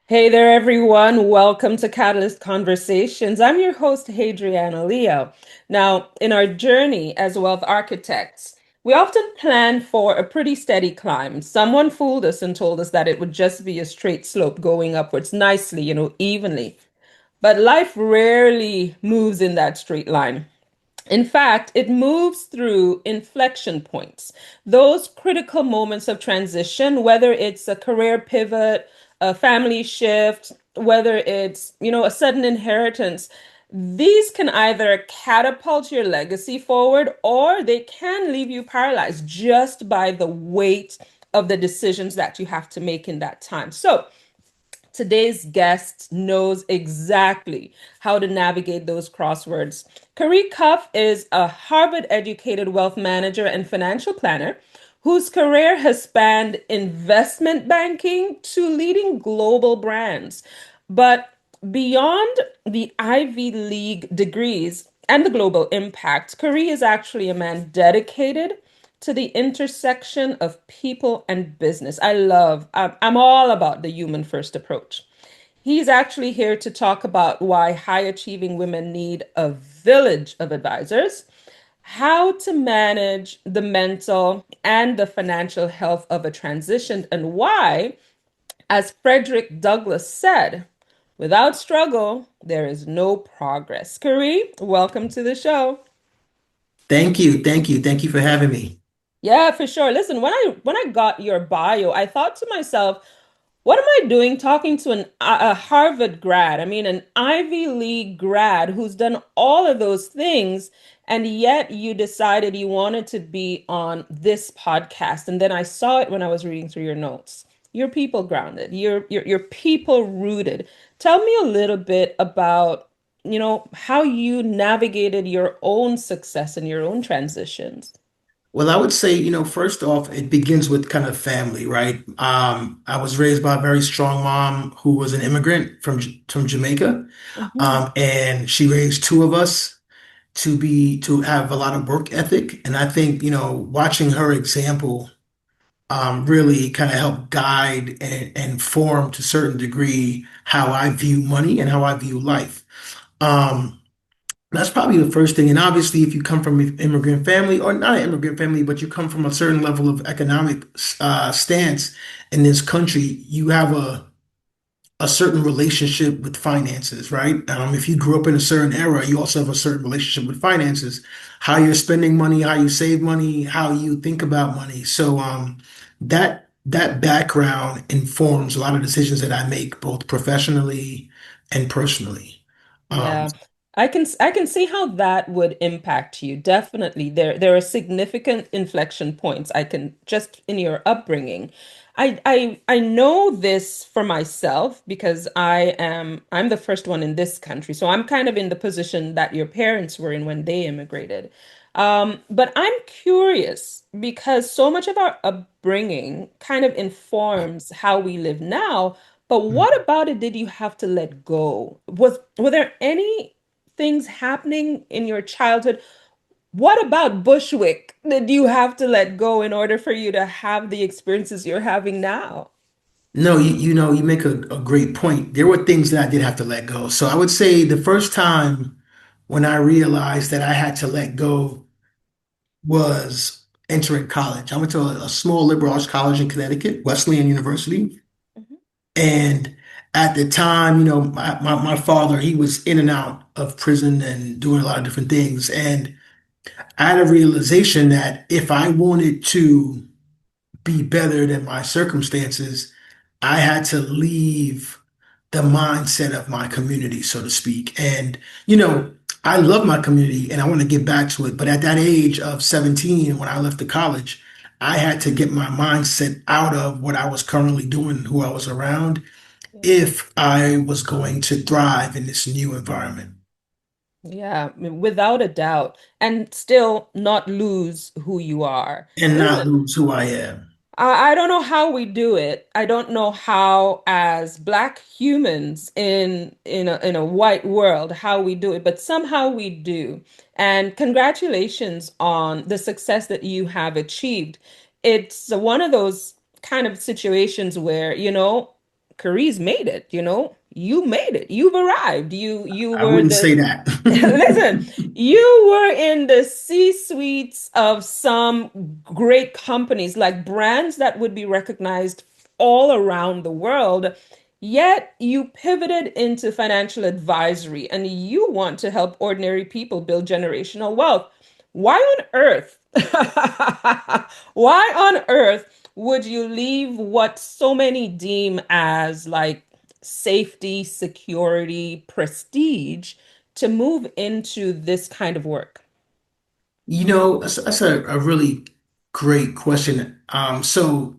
Hey there, everyone. Welcome to Catalyst Conversations. I'm your host, Hadriana Leo. Now, in our journey as wealth architects, we often plan for a pretty steady climb. Someone fooled us and told us that it would just be a straight slope going upwards nicely, evenly. But life rarely moves in that straight line. In fact, it moves through inflection points, those critical moments of transition, whether it's a career pivot, a family shift, whether it's, a sudden inheritance. These can either catapult your legacy forward or they can leave you paralyzed just by the weight of the decisions that you have to make in that time. So, today's guest knows exactly how to navigate those crosswords. Khary Cuffe is a Harvard educated wealth manager and financial planner whose career has spanned investment banking to leading global brands. But beyond the Ivy League degrees and the global impact, Khary is actually a man dedicated to the intersection of people and business. I'm all about the human first approach. He's actually here to talk about why high achieving women need a village of advisors, how to manage the mental and the financial health of a transition, and why, as Frederick Douglass said, without struggle, there is no progress. Khary, welcome to the show. Thank you. Thank you. Thank you for having me. Yeah, for sure. Listen, when I got your bio, I thought to myself, what am I doing talking to a Harvard grad? I mean, an Ivy League grad who's done all of those things, and yet you decided you wanted to be on this podcast. And then I saw it when I was reading through your notes. You're people grounded. You're people rooted. Tell me a little bit about, how you navigated your own success and your own transitions. Well, I would say, first off, it begins with kind of family, right? I was raised by a very strong mom who was an immigrant from Jamaica, Mhm. and she raised two of us to have a lot of work ethic. And I think, watching her example really kind of helped guide and form to a certain degree how I view money and how I view life. Um, That's probably the first thing. And obviously, if you come from an immigrant family or not an immigrant family, but you come from a certain level of economic stance in this country, you have a certain relationship with finances, right? If you grew up in a certain era, you also have a certain relationship with finances, how you're spending money, how you save money, how you think about money. So that background informs a lot of decisions that I make, both professionally and personally. Um, Yeah. I can see how that would impact you. Definitely. There are significant inflection points. I can just in your upbringing. I know this for myself because I'm the first one in this country. So I'm kind of in the position that your parents were in when they immigrated. But I'm curious because so much of our upbringing kind of informs how we live now. But what about it did you have to let go? Were there any things happening in your childhood? What about Bushwick did you have to let go in order for you to have the experiences you're having now? No, you make a great point. There were things that I did have to let go. So I would say the first time when I realized that I had to let go was entering college. I went to a small liberal arts college in Connecticut, Wesleyan University. Mhm. And at the time, my father, he was in and out of prison and doing a lot of different things. And I had a realization that if I wanted to be better than my circumstances, I had to leave the mindset of my community, so to speak. And, I love my community and I want to get back to it. But at that age of 17, when I left the college, I had to get my mindset out of what I was currently doing, who I was around, if I was going to thrive in this new environment Yeah, I mean, without a doubt, and still not lose who you are. and not Listen, lose who I am. I don't know how we do it. I don't know how, as Black humans in a white world, how we do it, but somehow we do. And congratulations on the success that you have achieved. It's one of those kind of situations where, Khary's made it, you know. You made it. You've arrived. You I were wouldn't say the that. listen, you were in the C-suites of some great companies, like brands that would be recognized all around the world. Yet you pivoted into financial advisory and you want to help ordinary people build generational wealth. Why on earth? Why on earth would you leave what so many deem as like safety, security, prestige to move into this kind of work? That's a really great question. So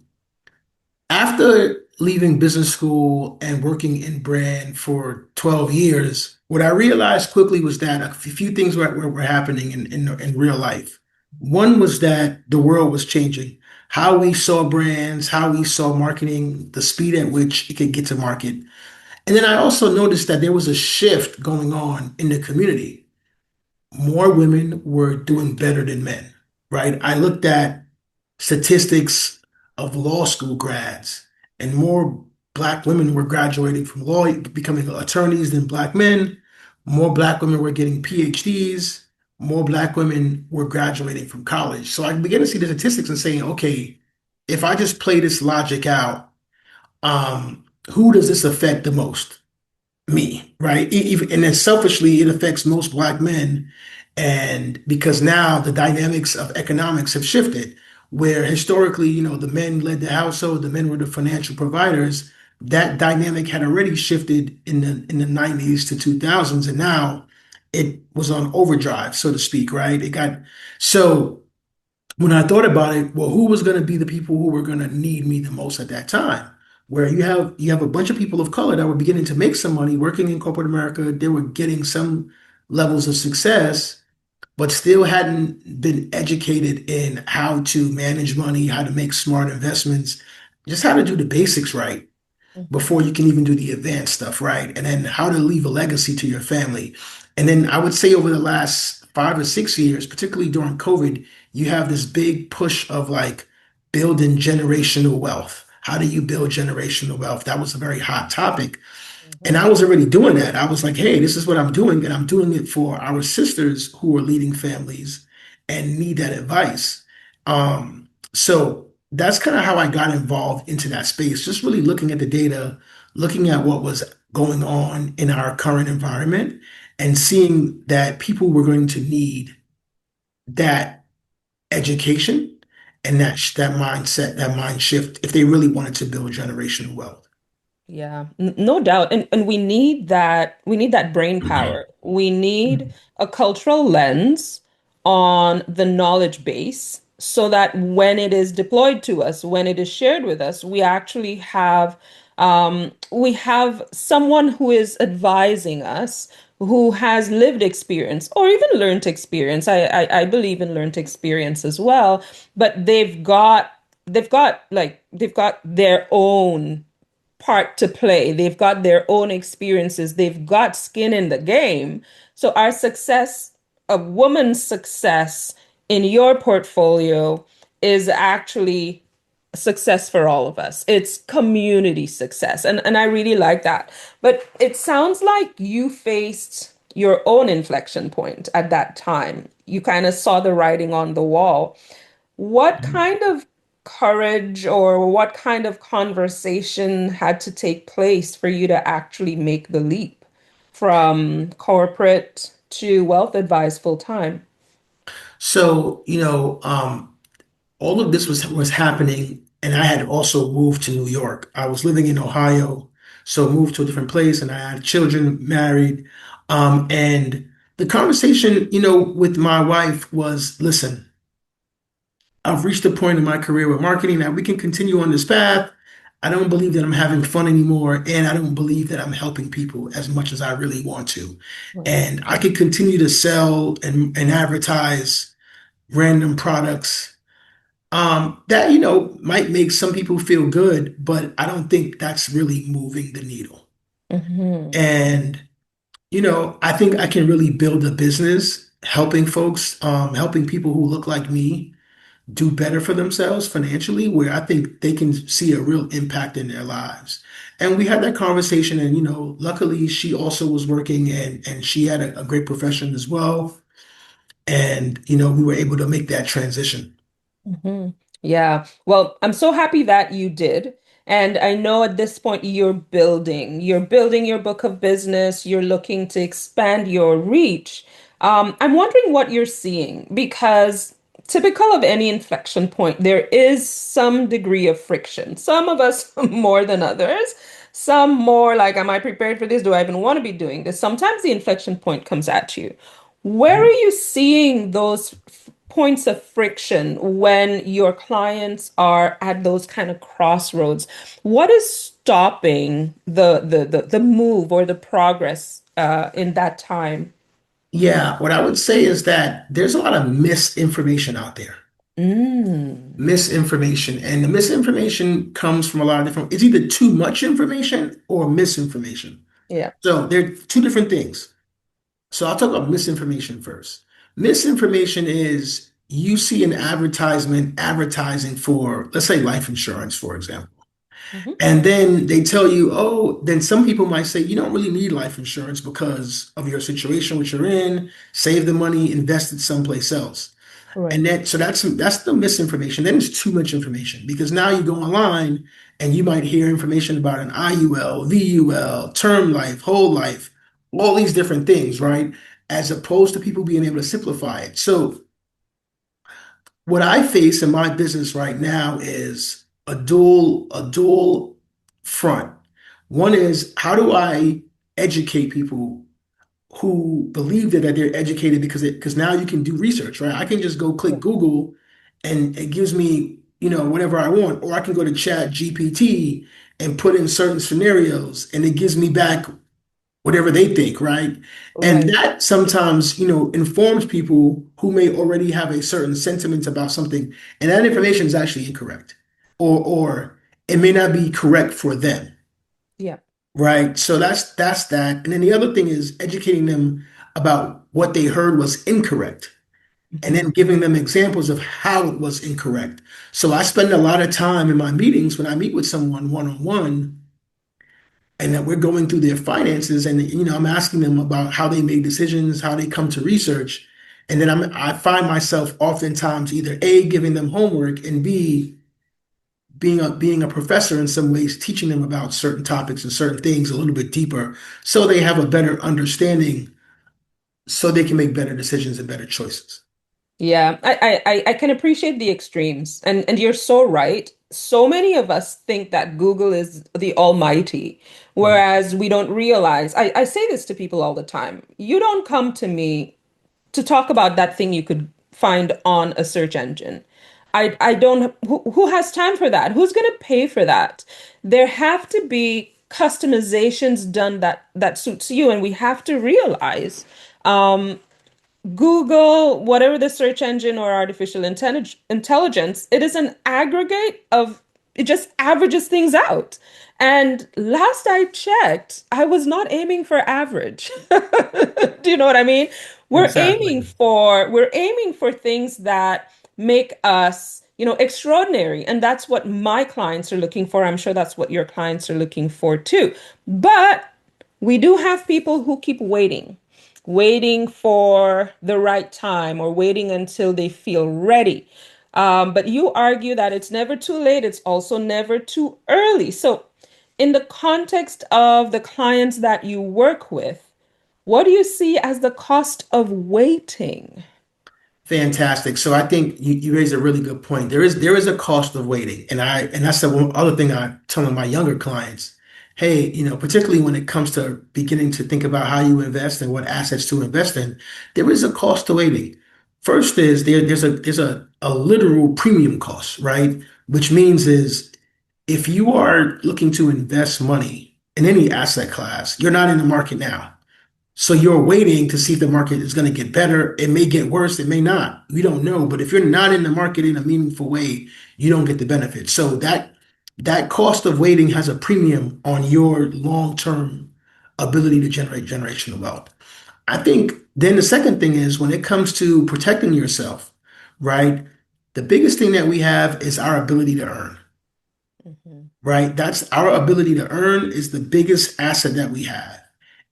after leaving business school and working in brand for 12 years, what I realized quickly was that a few things were happening in real life. One was that the world was changing. How we saw brands, how we saw marketing, the speed at which it could get to market. And then I also noticed that there was a shift going on in the community. More women were doing better than men, right? I looked at statistics of law school grads, and more black women were graduating from law, becoming attorneys than black men. More black women were getting PhDs. More black women were graduating from college. So I began to see the statistics and saying, okay, if I just play this logic out, who does this affect the most? Me, right? Even, and then selfishly, it affects most black men. And because now the dynamics of economics have shifted, where historically, the men led the household, the men were the financial providers. That dynamic had already shifted in the 90s to 2000s, and now it was on overdrive, so to speak, right? It got so when I thought about it, well, who was going to be the people who were going to need me the most at that time? Where you have a bunch of people of color that were beginning to make some money working in corporate America. They were getting some levels of success, but still hadn't been educated in how to manage money, how to make smart investments, just how to do the basics right before you can even do the advanced stuff, right? And then how to leave a legacy to your family. And then I would say over the last 5 or 6 years, particularly during COVID, you have this big push of like building generational wealth. How do you build generational wealth? That was a very hot topic. And Mhm. I was already doing that. I was like, hey, this is what I'm doing. And I'm doing it for our sisters who are leading families and need that advice. So that's kind of how I got involved into that space, just really looking at the data, looking at what was going on in our current environment, and seeing that people were going to need that education and that mindset, that mind shift, if they really wanted to build generational wealth. Yeah, no doubt. And we need that brain power. We need a cultural lens on the knowledge base so that when it is deployed to us, when it is shared with us, we have someone who is advising us who has lived experience or even learned experience. I believe in learned experience as well, but they've got their own part to play. They've got their own experiences. They've got skin in the game. So our success, a woman's success in your portfolio is actually success for all of us. It's community success. And I really like that. But it sounds like you faced your own inflection point at that time. You kind of saw the writing on the wall. What kind of courage or what kind of conversation had to take place for you to actually make the leap from corporate to wealth advice full time? So, all of this was happening, and I had also moved to New York. I was living in Ohio, so moved to a different place, and I had children, married. And the conversation, with my wife was, listen, I've reached a point in my career with marketing that we can continue on this path. I don't believe that I'm having fun anymore, and I don't believe that I'm helping people as much as I really want to. Right. And I could continue to sell and advertise random products that might make some people feel good, but I don't think that's really moving the needle. Hmm. And I think I can really build a business helping folks, helping people who look like me do better for themselves financially, where I think they can see a real impact in their lives. And we had that conversation, and luckily she also was working, and she had a great profession as well. And we were able to make that transition. Mhm. Yeah. Well, I'm so happy that you did. And I know at this point you're building your book of business, you're looking to expand your reach. I'm wondering what you're seeing because typical of any inflection point, there is some degree of friction. Some of us more than others, some more like, am I prepared for this? Do I even want to be doing this? Sometimes the inflection point comes at you. Where are you seeing those points of friction when your clients are at those kind of crossroads? What is stopping the move or the progress in that time? Yeah, what I would say is that there's a lot of misinformation out there. Mm, Misinformation. And the misinformation comes from a lot of different, it's either too much information or misinformation. yeah. So they're two different things. So I'll talk about misinformation first. Misinformation is you see an advertisement advertising for, let's say, life insurance, for example. Mhm. And then they tell you, oh, then some people might say, you don't really need life insurance because of your situation, which you're in, save the money, invest it someplace else. And Right. that's the misinformation. Then it's too much information because now you go online and you might hear information about an IUL, VUL, term life, whole life, all these different things, right? As opposed to people being able to simplify it. So what I face in my business right now is a dual front. One is how do I educate people who believe that they're educated because now you can do research, right? I can just go Yeah. click Google and it gives me, whatever I want, or I can go to Chat GPT and put in certain scenarios and it gives me back whatever they think, right? And Right. that sometimes, informs people who may already have a certain sentiment about something, and that information is actually incorrect, or it may not be correct for them, Yeah. right? So that's that. And then the other thing is educating them about what they heard was incorrect, and Mhm. then giving them examples of how it was incorrect. So I spend a lot of time in my meetings when I meet with someone one on one and that we're going through their finances and I'm asking them about how they make decisions, how they come to research, and then I find myself oftentimes either A, giving them homework, and B, being a professor in some ways, teaching them about certain topics and certain things a little bit deeper so they have a better understanding so they can make better decisions and better choices. Yeah, I can appreciate the extremes, and you're so right. So many of us think that Google is the almighty, Mhm. whereas we don't realize. I say this to people all the time. You don't come to me to talk about that thing you could find on a search engine. I don't, who has time for that? Who's going to pay for that? There have to be customizations done that suits you, and we have to realize Google, whatever the search engine or artificial intelligence, it is an aggregate of, it just averages things out. And last I checked, I was not aiming for average. Do you know what I mean? Exactly. We're aiming for things that make us, extraordinary. And that's what my clients are looking for. I'm sure that's what your clients are looking for too. But we do have people who keep waiting for the right time or waiting until they feel ready. But you argue that it's never too late, it's also never too early. So, in the context of the clients that you work with, what do you see as the cost of waiting? Fantastic. So I think you raised a really good point. There is a cost of waiting, and that's the one other thing I tell my younger clients. Hey, particularly when it comes to beginning to think about how you invest and what assets to invest in, there is a cost to waiting. First is there's a literal premium cost, right? Which means is if you are looking to invest money in any asset class, you're not in the market now. So you're waiting to see if the market is going to get better. It may get worse. It may not. We don't know. But if you're not in the market in a meaningful way, you don't get the benefit. So that cost of waiting has a premium on your long-term ability to generate generational wealth. I think then the second thing is when it comes to protecting yourself, right? The biggest thing that we have is our ability to earn. right? That's our ability to earn is the biggest asset that we have.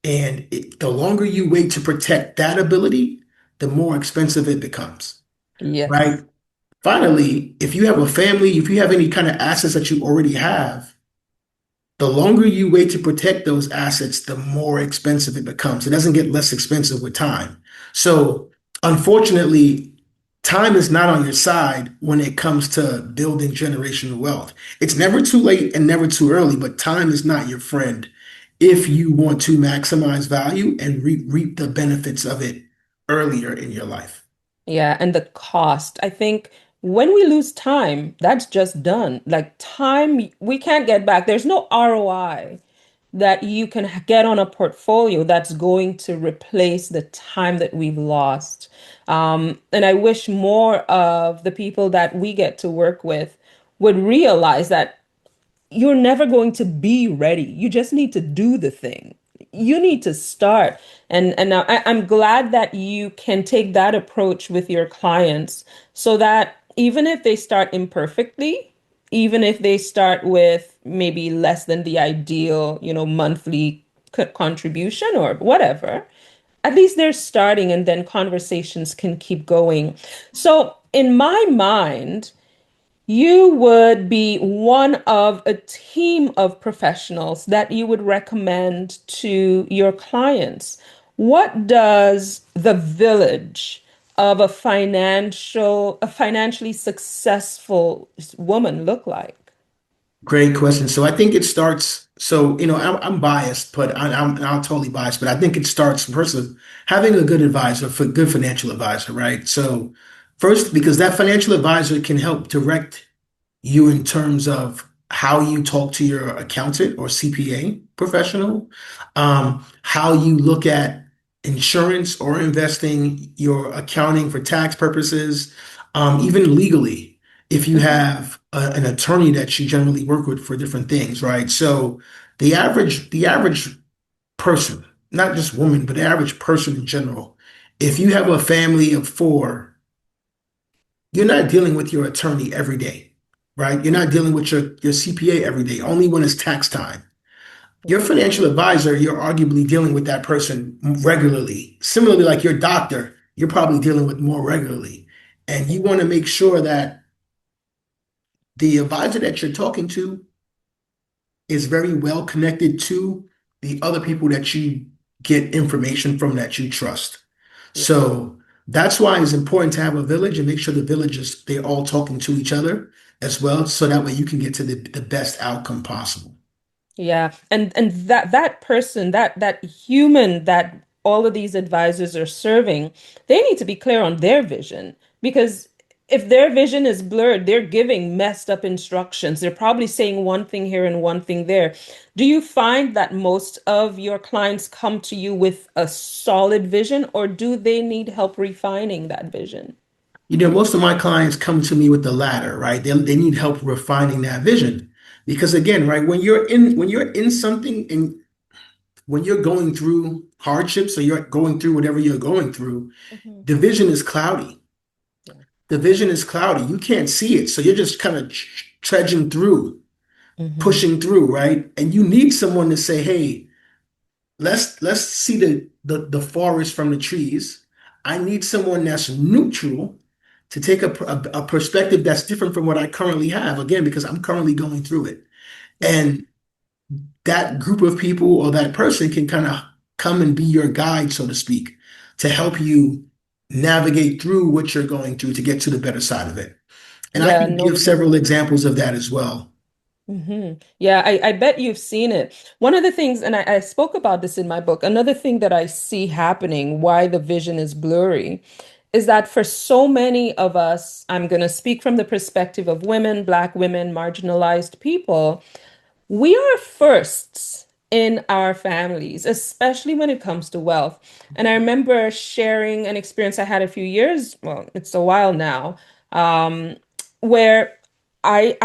And the longer you wait to protect that ability, the more expensive it becomes, right? Yes. Finally, if you have a family, if you have any kind of assets that you already have, the longer you wait to protect those assets, the more expensive it becomes. It doesn't get less expensive with time. So, unfortunately, time is not on your side when it comes to building generational wealth. It's never too late and never too early, but time is not your friend if you want to maximize value and reap the benefits of it earlier in your life. Yeah, and the cost. I think when we lose time, that's just done. Like time, we can't get back. There's no ROI that you can get on a portfolio that's going to replace the time that we've lost. And I wish more of the people that we get to work with would realize that you're never going to be ready. You just need to do the thing. You need to start. And now I'm glad that you can take that approach with your clients so that even if they start imperfectly, even if they start with maybe less than the ideal, monthly contribution or whatever, at least they're starting and then conversations can keep going. So in my mind, you would be one of a team of professionals that you would recommend to your clients. What does the village of a financially successful woman look like? Great question. So I think it starts. So I'm biased, but I'm totally biased. But I think it starts first of having a good advisor, for good financial advisor, right? So first, because that financial advisor can help direct you in terms of how you talk to your accountant or CPA professional, how you look at insurance or investing, your accounting for tax purposes, even legally, if you Mhm. have an attorney that you generally work with for different things, right? So the average person, not just woman, but the average person in general, if you have a family of four, you're not dealing with your attorney every day, right? You're not dealing with your CPA every day, only when it's tax time. Your financial advisor, you're arguably dealing with that person regularly. Similarly, like your doctor, you're probably dealing with more regularly. And you want to make sure that the advisor that you're talking to is very well connected to the other people that you get information from that you trust. Yeah. So that's why it's important to have a village and make sure the villages they're all talking to each other as well, so that way you can get to the best outcome possible. Yeah, and that person, that human that all of these advisors are serving, they need to be clear on their vision because if their vision is blurred, they're giving messed up instructions. They're probably saying one thing here and one thing there. Do you find that most of your clients come to you with a solid vision, or do they need help refining that vision? Most of my clients come to me with the latter, right? They need help refining that vision. Because again, right, when you're in something and when you're going through hardships or you're going through whatever you're going through, Mhm. the vision is cloudy. Yeah. The vision is cloudy. You can't see it. So you're just kind of trudging through, Hmm. pushing through, right? And you need someone to say, hey, let's see the forest from the trees. I need someone that's neutral to take a perspective that's different from what I currently have. Again, because I'm currently going through it. Yeah. And that group of people or that person can kind of come and be your guide, so to speak, to help you navigate through what you're going through to get to the better side of it. And I Yeah, can no give several kidding. examples of that as well. Yeah, I bet you've seen it. One of the things, and I spoke about this in my book, another thing that I see happening, why the vision is blurry, is that for so many of us, I'm going to speak from the perspective of women, Black women, marginalized people, we are firsts in our families, especially when it comes to wealth. And I remember sharing an experience I had a few years, well, it's a while now, um, where I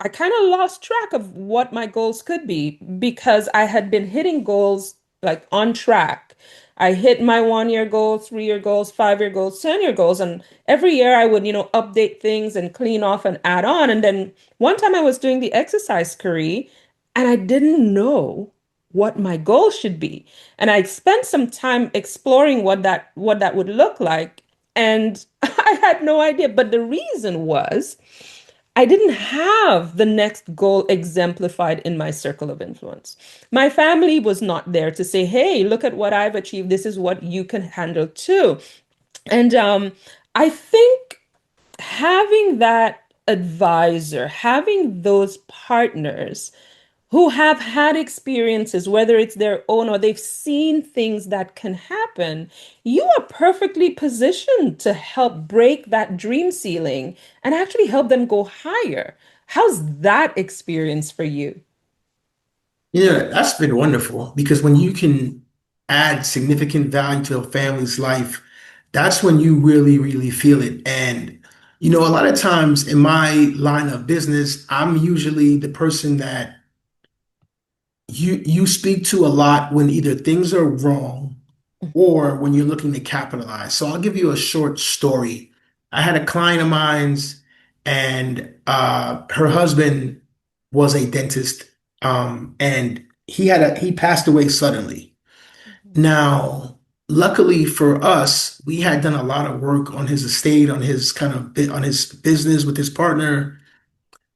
I kind of lost track of what my goals could be because I had been hitting goals like on track. I hit my 1 year goals, 3 year goals, 5 year goals, 10 year goals. And every year I would, update things and clean off and add on. And then one time I was doing the exercise career and I didn't know what my goal should be. And I spent some time exploring what that would look like. And I had no idea. But the reason was I didn't have the next goal exemplified in my circle of influence. My family was not there to say, hey, look at what I've achieved. This is what you can handle too. And I think having that advisor, having those partners who have had experiences, whether it's their own or they've seen things that can happen, you are perfectly positioned to help break that dream ceiling and actually help them go higher. How's that experience for you? Yeah, that's been wonderful because when you can add significant value to a family's life, that's when you really, really feel it. And, a lot of times in my line of business, I'm usually the person that you speak to a lot when either things are wrong or when you're looking to capitalize. So I'll give you a short story. I had a client of mine's, and her husband was a dentist, and he passed away suddenly. Now, luckily for us, we had done a lot of work on his estate, on his on his business with his partner,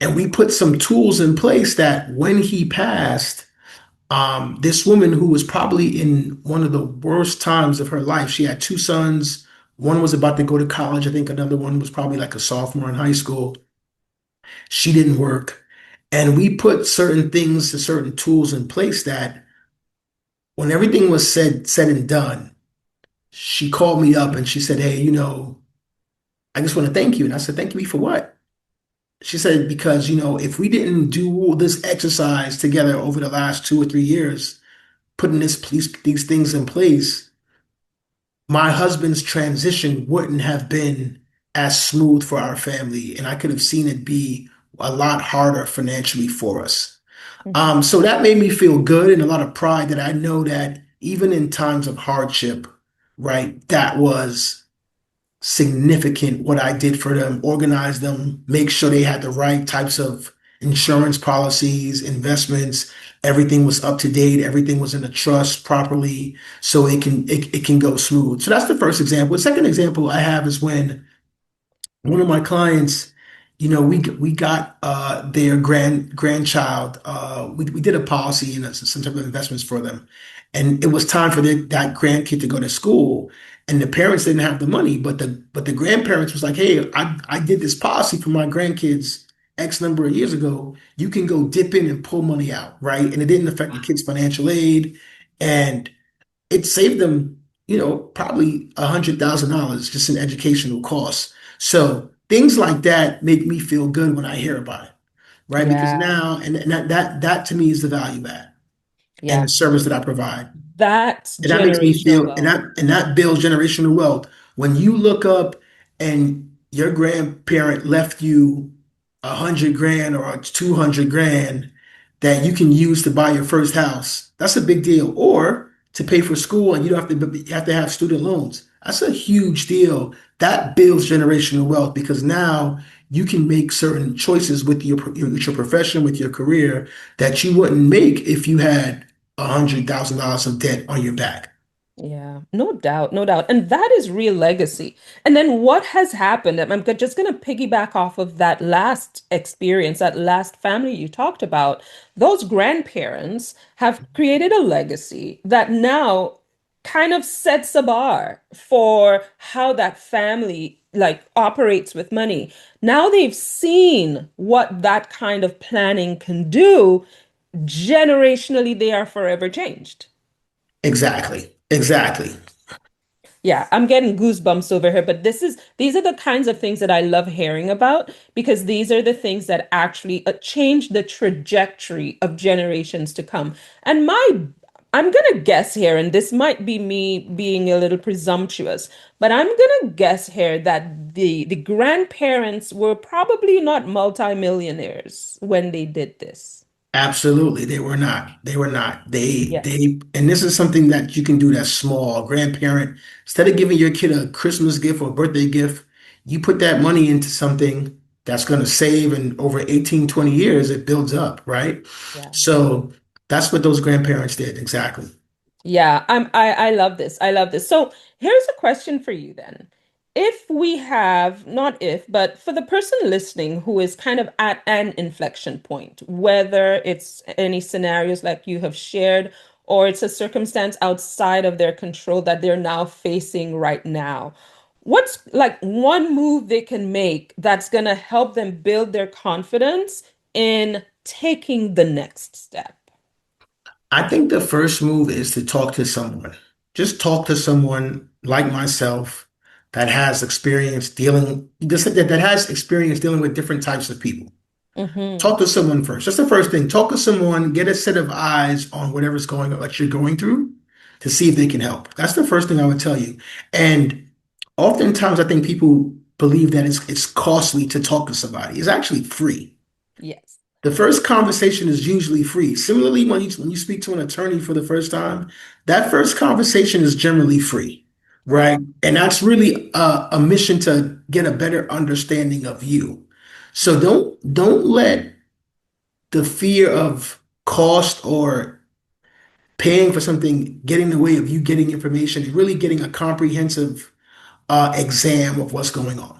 and we put some tools in place that when he passed, this woman who was probably in one of the worst times of her life. She had two sons. One was about to go to college. I think another one was probably like a sophomore in high school. She didn't work. And we put certain things, certain tools in place that when everything was said and done, she called me up and she said, hey, I just want to thank you. And I said, thank you for what? She said, because, if we didn't do this exercise together over the last 2 or 3 years, putting these things in place, my husband's transition wouldn't have been as smooth for our family, and I could have seen it be a lot harder financially for us. Mhm. So that made me feel good and a lot of pride that I know that even in times of hardship, right, that was significant what I did for them, organize them, make sure they had the right types of insurance policies, investments, everything was up to date, everything was in a trust properly so it can go smooth. So that's the first example. The second example I have is when one of my clients, we got their grandchild. We did a policy and some type of investments for them, and it was time for that grandkid to go to school. And the parents didn't have the money, but the grandparents was like, "Hey, I did this policy for my grandkids X number of years ago. You can go dip in and pull money out, right?" And it didn't affect the kids' financial aid, and it saved them, probably $100,000 just in educational costs. So things like that make me feel good when I hear about it, right? Because Yeah, now, and that to me is the value add and the yeah. service that I provide. That's And that makes me generational feel, and wealth. that builds generational wealth. When you look up and your grandparent left you 100 grand or 200 grand that you can use to buy your first house, that's a big deal. Or to pay for school and you have to have student loans. That's a huge deal. That builds generational wealth because now you can make certain choices with your profession, with your career that you wouldn't make if you had $100,000 of debt on your back. Yeah, no doubt, no doubt. And that is real legacy. And then what has happened? Just going to piggyback off of that last experience, that last family you talked about. Those grandparents have created a legacy that now kind of sets a bar for how that family like operates with money. Now they've seen what that kind of planning can do. Generationally, they are forever changed. Exactly. Exactly. Yeah, I'm getting goosebumps over here, but these are the kinds of things that I love hearing about because these are the things that actually change the trajectory of generations to come. And I'm gonna guess here, and this might be me being a little presumptuous, but I'm gonna guess here that the grandparents were probably not multimillionaires when they did this. Absolutely, they were not. They were not. Yes. And this is something that you can do that's small. A grandparent, instead of giving your kid a Christmas gift or a birthday gift, you put that money into something that's going to save, and over 18, 20 years, it builds up, right? Yeah. So that's what those grandparents did. Exactly. Yeah, I love this. I love this. So here's a question for you then. If we have, not if, but for the person listening who is kind of at an inflection point, whether it's any scenarios like you have shared, or it's a circumstance outside of their control that they're now facing right now, what's like one move they can make that's gonna help them build their confidence in taking the next step? I think the first move is to talk to someone. Just talk to someone like myself that has experience dealing, that has experience dealing with different types of people. Mm-hmm. Talk to someone first. That's the first thing. Talk to someone, get a set of eyes on whatever's going on, what you're going through, to see if they can help. That's the first thing I would tell you. And oftentimes, I think people believe that it's costly to talk to somebody. It's actually free. Yes. The first conversation is usually free. Similarly, when you speak to an attorney for the first time, that first conversation is generally free, right? Wow. And that's really a mission to get a better understanding of you. So don't let the fear of cost or paying for something get in the way of you getting information and really getting a comprehensive exam of what's going on.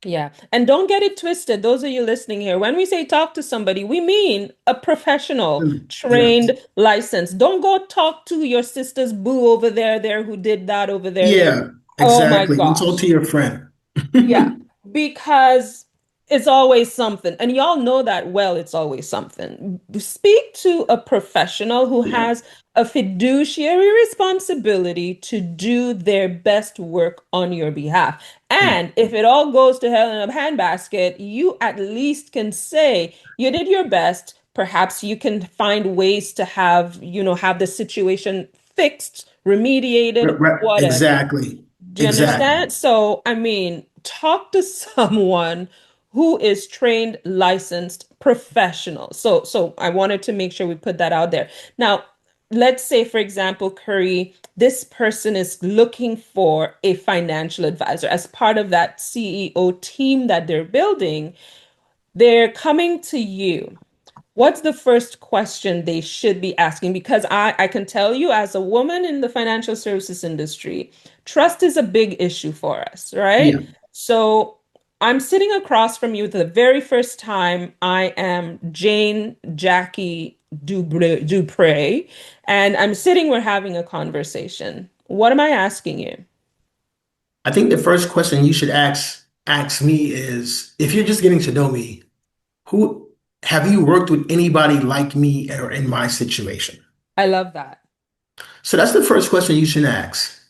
Yeah. And don't get it twisted. Those of you listening here, when we say talk to somebody, we mean a professional, Yes. trained, licensed. Don't go talk to your sister's boo over there who did that over there. Yeah, Oh my exactly. Don't talk to gosh. your friend. Yeah, because it's always something. And y'all know that well, it's always something. Speak to a professional who Yeah. has a fiduciary responsibility to do their best work on your behalf. Yeah. And if it all goes to hell in a handbasket, you at least can say you did your best. Perhaps you can find ways to have the situation fixed, remediated, whatever. Exactly. Do you Exactly. understand? So, I mean, talk to someone who is trained, licensed, professional. So I wanted to make sure we put that out there. Now, let's say, for example, Curry, this person is looking for a financial advisor as part of that CEO team that they're building. They're coming to you. What's the first question they should be asking? Because I can tell you, as a woman in the financial services industry, trust is a big issue for us, right? Yeah. So I'm sitting across from you the very first time. I am Jane Jackie Dupre, and I'm sitting, we're having a conversation. What am I asking you? I think the first question you should ask me is if you're just getting to know me, who have you worked with anybody like me or in my situation? I love that. So that's the first question you should ask.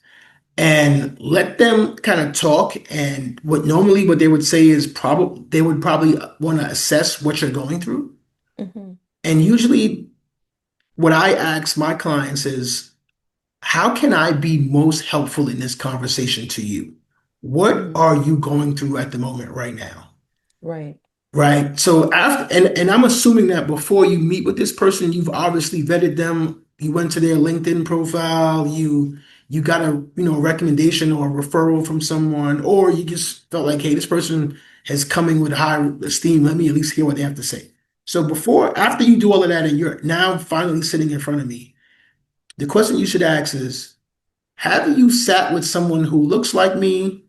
And let them kind of talk. And what they would say is probably they would probably want to assess what you're going through. Hmm. And usually what I ask my clients is, how can I be most helpful in this conversation to you? What Hmm. are you going through at the moment right now? Right. Right. So after, and I'm assuming that before you meet with this person, you've obviously vetted them. You went to their LinkedIn profile, you got a, recommendation or a referral from someone, or you just felt like, hey, this person is coming with high esteem. Let me at least hear what they have to say. So after you do all of that and you're now finally sitting in front of me, the question you should ask is, have you sat with someone who looks like me,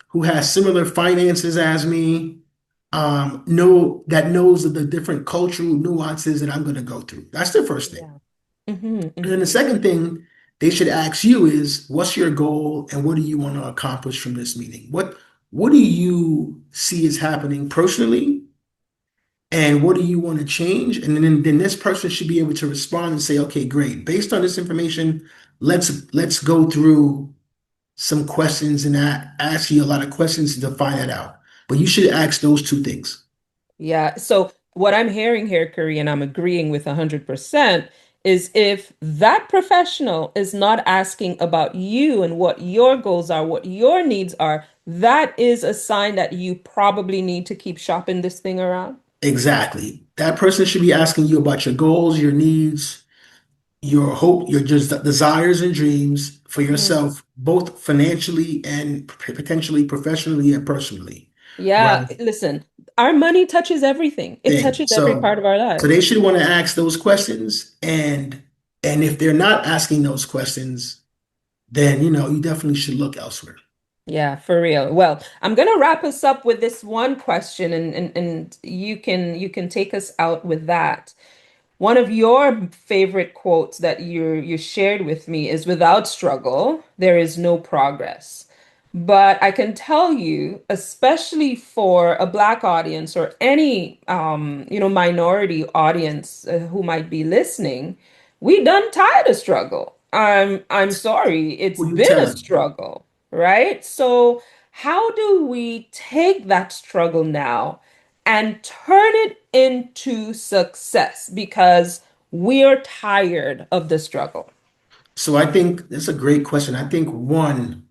who has similar finances as me, knows the different cultural nuances that I'm going to go through? That's the first thing. Yeah. Hmm. And then the Hmm. second thing they should ask you is, what's your goal and what do you want to accomplish from this meeting? What do you see as happening personally? And what do you want to change? And then this person should be able to respond and say, okay, great. Based on this information, let's go through some questions and ask you a lot of questions to find that out. But you should ask those two things. Yeah. So what I'm hearing here, Curry, and I'm agreeing with 100%, is if that professional is not asking about you and what your goals are, what your needs are, that is a sign that you probably need to keep shopping this thing around. Exactly. That person should be asking you about your goals, your needs, your hope, your just desires and dreams for Mm. yourself, both financially and potentially professionally and personally. Yeah, Right. listen, our money touches everything. It Thing. touches every part of our So they lives. should want to ask those questions, and if they're not asking those questions, then you definitely should look elsewhere. Yeah, for real. Well, I'm gonna wrap us up with this one question and you can take us out with that. One of your favorite quotes that you shared with me is without struggle, there is no progress. But I can tell you, especially for a Black audience or any minority audience who might be listening, we done tired of struggle. I'm sorry, it's Who you been a telling? struggle, right? So how do we take that struggle now and turn it into success because we're tired of the struggle? So I think that's a great question. I think one,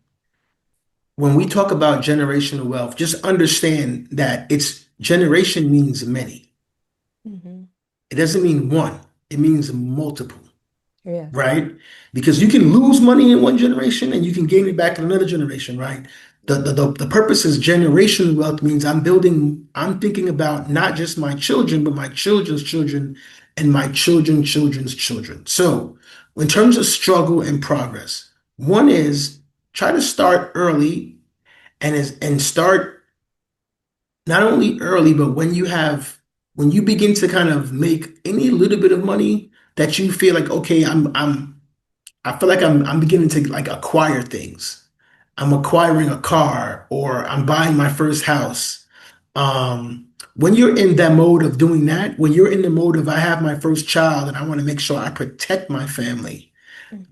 when we talk about generational wealth, just understand that it's generation means many. Hmm. It doesn't mean one, it means multiple, Yeah. right? Because you can lose money in one generation and you can gain it back in another generation, right? The purpose is generational wealth means I'm thinking about not just my children, but my children's children and my children's children. So, in terms of struggle and progress, one is try to start early and start not only early, but when you begin to kind of make any little bit of money that you feel like, okay, I feel like I'm beginning to like acquire things. I'm acquiring a car or I'm buying my first house. When you're in that mode of doing that, when you're in the mode of I have my first child and I want to make sure I protect my family,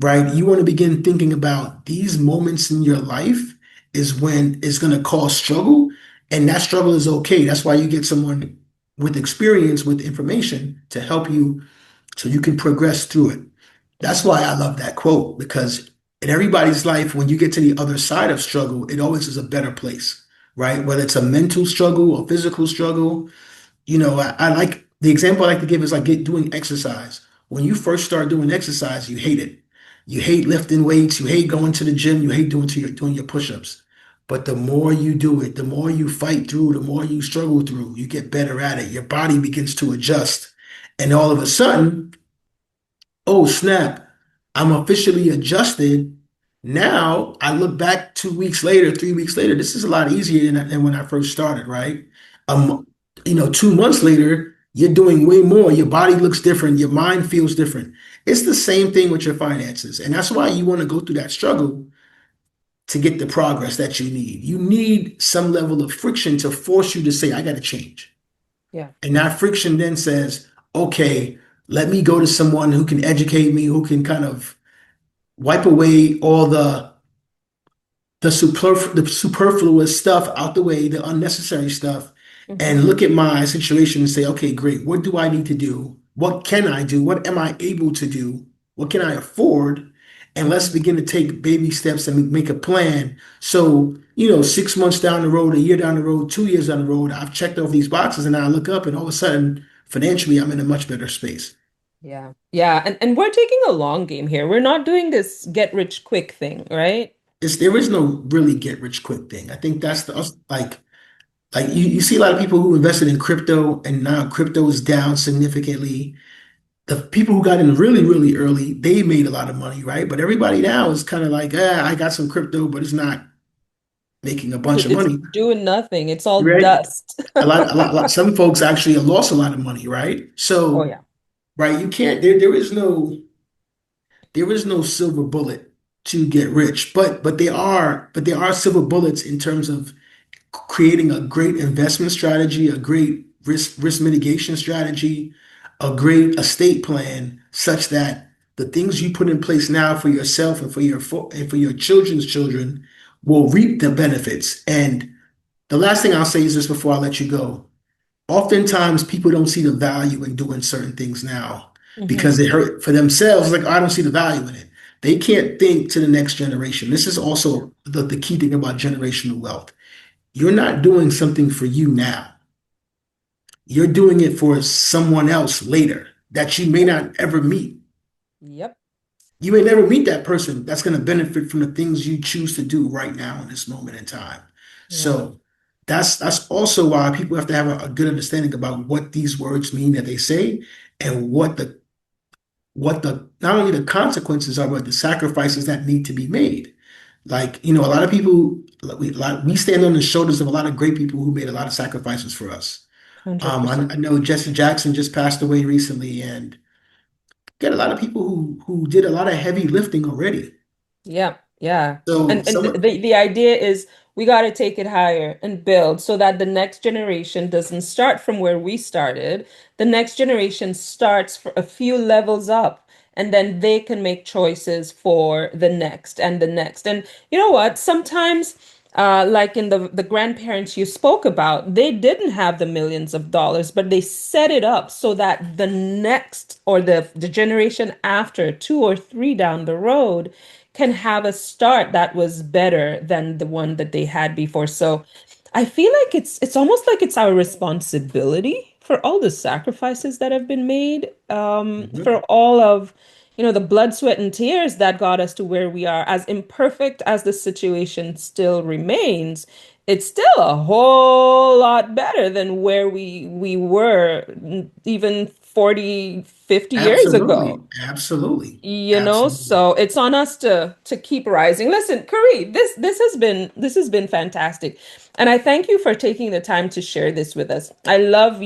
right? You want to begin thinking about these moments in your life is when it's going to cause struggle, and that struggle is okay. That's why you get someone with experience, with information to help you so you can progress through it. That's Hmm. why I love that quote because in everybody's life, when you get to the other side of struggle, it always is a better place, right? Whether it's a mental struggle or physical struggle, I like the example I like to give is like doing exercise. When you first start doing exercise, you hate it. You hate lifting weights. You hate going to the gym. You hate doing your push-ups. But the more you do it, the more you fight through, the more you struggle through, you get better at it. Your body begins to adjust. And all of a sudden, oh snap, I'm officially adjusted. Now I look back 2 weeks later, 3 weeks later, this is a lot easier than when I first started, right? Um, 2 months later, you're doing way more. Your body looks different, your mind feels different. It's the same thing with your finances. And that's why you want to go through that struggle to get the progress that you need. You need some level of friction to force you to say, I got to change. Yeah. And that friction then says, okay, let me go to someone who can educate me, who can kind of wipe away all the superfluous stuff out the way, the unnecessary stuff, Hmm. and look at my situation and say, okay, great. What do I need to do? What can I do? What am I able to do? What can I afford? And let's Hmm. begin to take baby steps and make a plan. So, 6 months down the road, a year down the road, 2 years down the road, I've checked off these boxes and I look up and all of a sudden, financially, I'm in a much better space. Yeah. Yeah. And we're taking a long game here. We're not doing this get rich quick thing, right? There is no really get rich quick thing. I think that's like you see a lot of people who invested in crypto and now crypto is down significantly. The people who got in really, really early, they made a lot of money, right? But everybody now is kind of like, I got some crypto, but it's not making a bunch of It's money, doing nothing. It's all right? dust. Some folks actually have lost a lot of money, right? Oh, So, yeah. right, you can't, there is no silver bullet to get rich, but there are silver bullets in terms of creating a great investment strategy, a great risk mitigation strategy, a great estate plan, such that the things you put in place now for yourself and for your children's children will reap the benefits. And the last thing I'll say is this before I let you go. Oftentimes, people don't see the value in doing certain things now Hmm. because it hurt for themselves. Like, "Oh, I don't see the value in it." They can't think to the next generation. This is Yeah. also the key thing about generational wealth. You're not doing something for you now. you're doing it for someone else later that you may Yep. not ever meet. Yep. You may never meet that person that's going to benefit from the things you choose to do right now in this moment in time. Yeah. So that's also why people have to have a good understanding about what these words mean that they say and what the not only the consequences are, but the sacrifices that need to be made. Like, a lot of people, we stand on the shoulders of a lot of great people who made a lot of sacrifices for us. I 100%. know Jesse Jackson just passed away recently, and get a lot of people who did a lot of heavy lifting already. Yeah, yeah. So And some, the idea is we got to take it higher and build so that the next generation doesn't start from where we started. The next generation starts for a few levels up, and then they can make choices for the next and the next. And you know what? Sometimes, like in the grandparents you spoke about, they didn't have the millions of dollars, but they set it up so that the next or the generation after, two or three down the road, can have a start that was better than the one that they had before. So I feel like it's almost like it's our responsibility for all the sacrifices that have been made, for Mhm. all of, the blood, sweat, and tears that got us to where we are. As imperfect as the situation still remains, it's still a whole lot better than where we were even 40, 50 years ago. Absolutely, absolutely, absolutely. So it's on us to keep rising. Listen, Kari, this has been fantastic. And I thank you for taking the time to share this with us. I love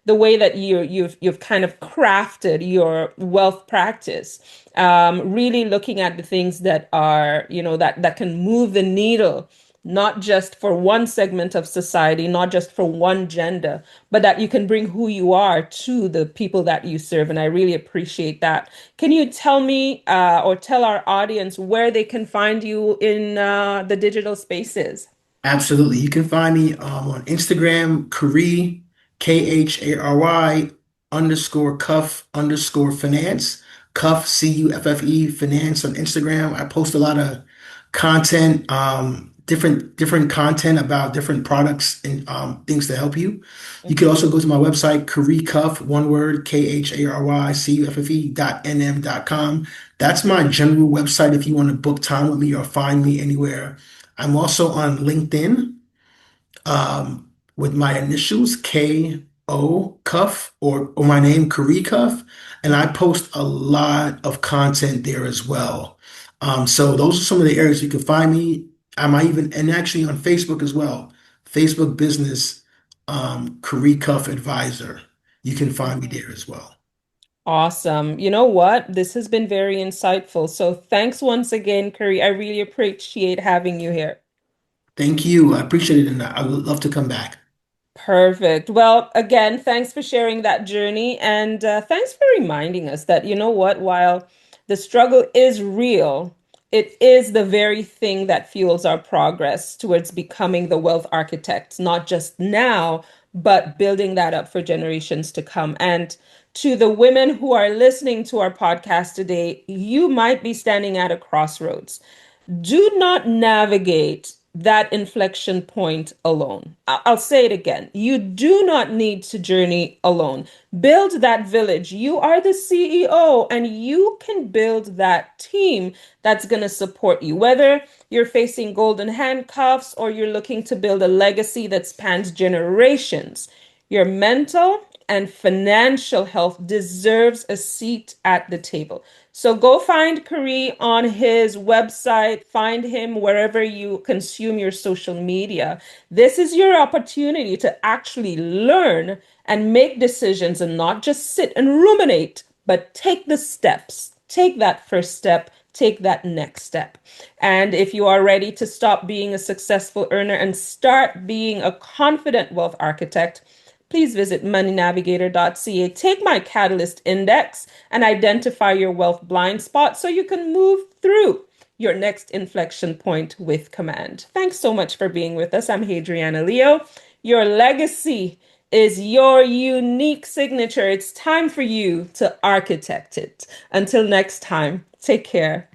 the way that you've kind of crafted your wealth practice. Really looking at the things that are, that can move the needle, not just for one segment of society, not just for one gender, but that you can bring who you are to the people that you serve. And I really appreciate that. Can you tell me, or tell our audience where they can find you in the digital spaces? Absolutely. You can find me on Instagram, Khary, Khary underscore cuff underscore finance. Cuff, Cuffe, finance on Instagram. I post a lot of content, different content about different products and things to help you. You can Mhm. also go to my website, Khary Cuff, one word, KharyCuffe.nm.com. That's my general website if you want to book time with me or find me anywhere. I'm also on LinkedIn with my initials K.O. Cuff or my name Khary Cuff, and I post a lot of content there as well. So those are some of the areas you can find me. I might even and actually on Facebook as well. Facebook business Khary Cuff Advisor. You can find me Mhm. there as well. Awesome. You know what? This has been very insightful. So thanks once again, Curry. I really appreciate having you here. Thank you. I appreciate it, and I would love to come back. Perfect. Well, again, thanks for sharing that journey. And thanks for reminding us that, you know what, while the struggle is real, it is the very thing that fuels our progress towards becoming the wealth architects, not just now, but building that up for generations to come. And to the women who are listening to our podcast today, you might be standing at a crossroads. Do not navigate that inflection point alone. I'll say it again. You do not need to journey alone. Build that village. You are the CEO and you can build that team that's going to support you. Whether you're facing golden handcuffs or you're looking to build a legacy that spans generations, your mental and financial health deserves a seat at the table. So go find Kari on his website, find him wherever you consume your social media. This is your opportunity to actually learn and make decisions and not just sit and ruminate, but take the steps. Take that first step, take that next step. And if you are ready to stop being a successful earner and start being a confident wealth architect, please visit moneynavigator.ca. Take my Catalyst Index and identify your wealth blind spot so you can move through your next inflection point with command. Thanks so much for being with us. I'm Hadriana Leo. Your legacy is your unique signature. It's time for you to architect it. Until next time, take care.